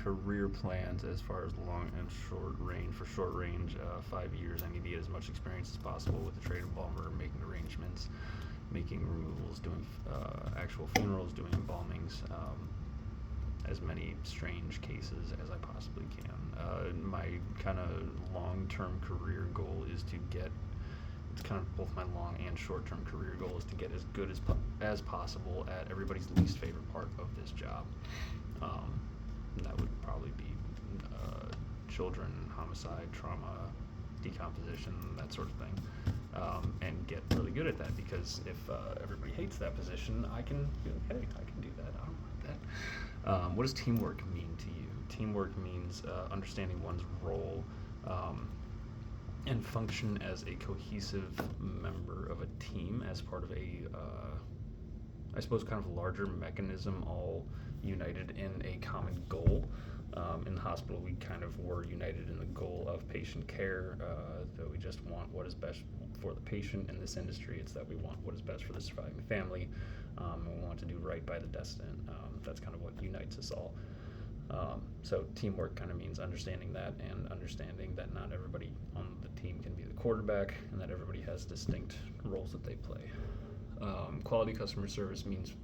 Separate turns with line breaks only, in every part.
career plans as far as long and short range. For short range, 5 years, I need to get as much experience as possible with the trade embalmer, making arrangements, making removals, doing actual funerals, doing embalmings, as many strange cases as I possibly can. My kind of long-term career goal is to get, it's kind of both my long and short-term career goal is to get as good as possible at everybody's least favorite part of this job. And that would probably be children, homicide, trauma, decomposition, that sort of thing, and get really good at that, because if everybody hates that position, I can be like, hey, I can do that. I don't like that. What does teamwork mean to you? Teamwork means understanding one's role and function as a cohesive member of a team, as part of a, I suppose, kind of larger mechanism, all united in a common goal. In the hospital, we kind of were united in the goal of patient care, that we just want what is best for the patient. In this industry, it's that we want what is best for the surviving family, and we want to do right by the destined. That's kind of what unites us all. So teamwork kind of means understanding that, and understanding that not everybody on the team can be the quarterback, and that everybody has distinct roles that they play. Quality customer service means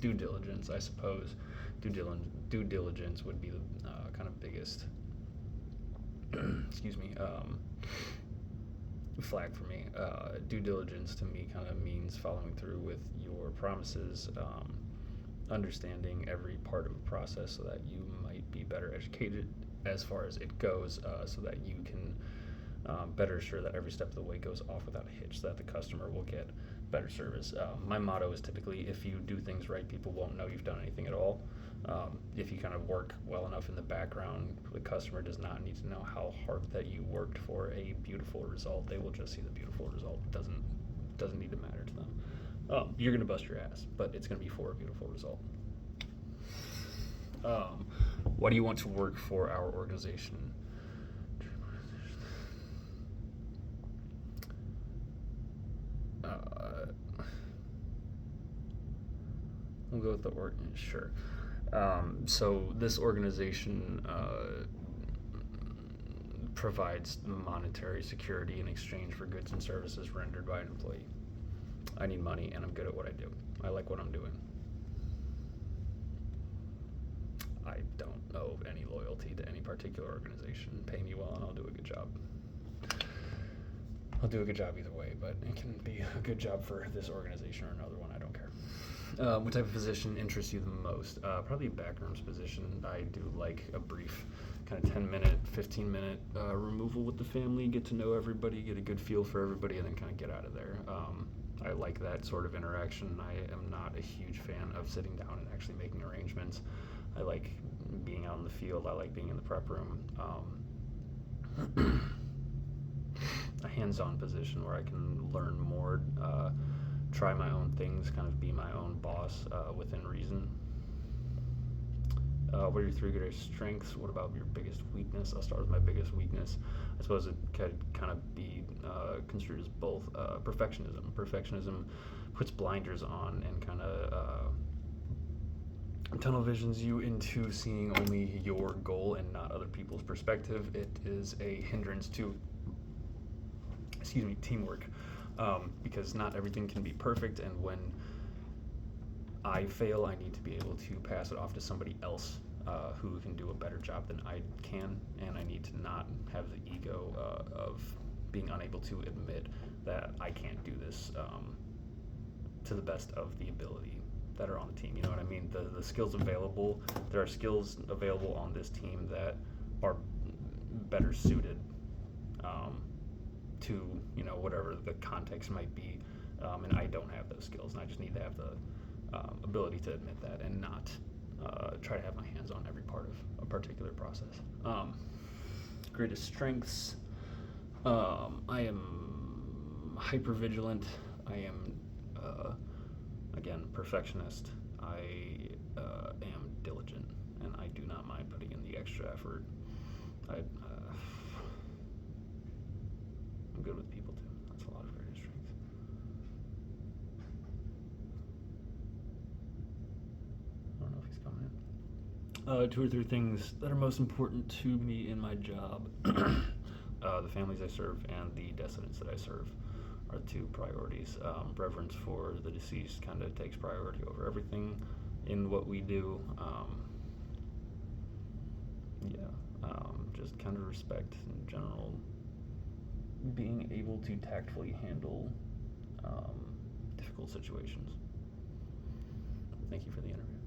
due diligence, I suppose. Due diligence would be the kind of biggest excuse me, flag for me. Due diligence to me kind of means following through with your promises, understanding every part of a process so that you might be better educated as far as it goes, so that you can better assure that every step of the way goes off without a hitch, so that the customer will get better service. My motto is typically, if you do things right, people won't know you've done anything at all. If you kind of work well enough in the background, the customer does not need to know how hard that you worked for a beautiful result. They will just see the beautiful result. It doesn't need to matter to them. You're gonna bust your ass, but it's gonna be for a beautiful result. Why do you want to work for our organization? We'll go with the sure. So this organization provides monetary security in exchange for goods and services rendered by an employee. I need money, and I'm good at what I do. I like what I'm doing. I don't owe any loyalty to any particular organization. Pay me well, and I'll do a good job. I'll do a good job either way, but it can be a good job for this organization or another one. I don't care. What type of position interests you the most? Probably a backrooms position. I do like a brief kind of 10-minute, 15-minute removal with the family, get to know everybody, get a good feel for everybody, and then kind of get out of there. I like that sort of interaction. I am not a huge fan of sitting down and actually making arrangements. I like being out in the field. I like being in the prep room. A hands-on position where I can learn more, try my own things, kind of be my own boss within reason. What are your 3 greatest strengths? What about your biggest weakness? I'll start with my biggest weakness. I suppose it could kind of be construed as both. Perfectionism. Perfectionism puts blinders on and kind of tunnel visions you into seeing only your goal and not other people's perspective. It is a hindrance to, teamwork, because not everything can be perfect, and when I fail, I need to be able to pass it off to somebody else who can do a better job than I can, and I need to not have the ego of being unable to admit that I can't do this to the best of the ability that are on the team. You know what I mean? The skills available, there are skills available on this team that are better suited to, whatever the context might be, and I don't have those skills, and I just need to have the ability to admit that and not try to have my hands on every part of a particular process. Greatest strengths, I am hyper vigilant. I am again, perfectionist. I am diligent, and I do not mind putting in the extra effort. I'm good with people too. That's a lot of greatest strengths. I don't know if he's coming in. Two or three things that are most important to me in my job. The families I serve and the descendants that I serve are two priorities. Reverence for the deceased kind of takes priority over everything in what we do. Just kind of respect in general. Being able to tactfully handle difficult situations. Thank you for the interview.